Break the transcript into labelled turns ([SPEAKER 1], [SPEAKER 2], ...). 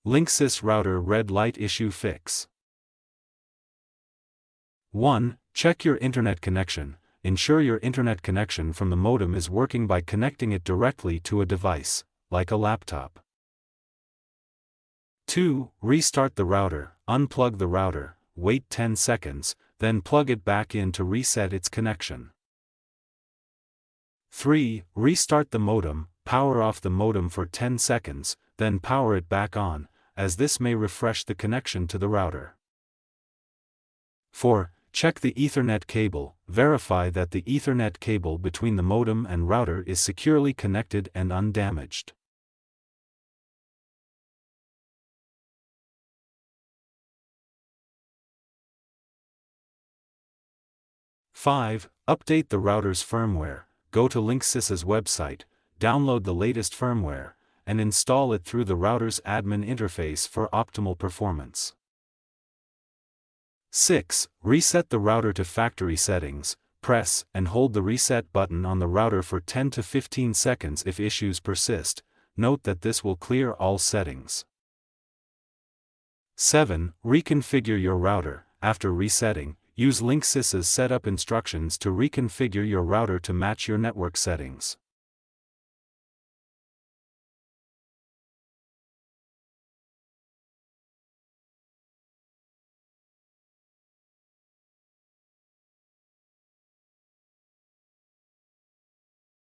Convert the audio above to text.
[SPEAKER 1] Linksys router red light issue fix. 1. Check your internet connection. Ensure your internet connection from the modem is working by connecting it directly to a device, like a laptop. 2. Restart the router. Unplug the router, wait 10 seconds, then plug it back in to reset its connection. 3. Restart the modem. Power off the modem for 10 seconds, then power it back on, as this may refresh the connection to the router. 4. Check the Ethernet cable. Verify that the Ethernet cable between the modem and router is securely connected and undamaged. 5. Update the router's firmware. Go to Linksys' website, download the latest firmware, and install it through the router's admin interface for optimal performance. 6. Reset the router to factory settings. Press and hold the reset button on the router for 10 to 15 seconds if issues persist. Note that this will clear all settings. 7. Reconfigure your router. After resetting, use Linksys' setup instructions to reconfigure your router to match your network settings.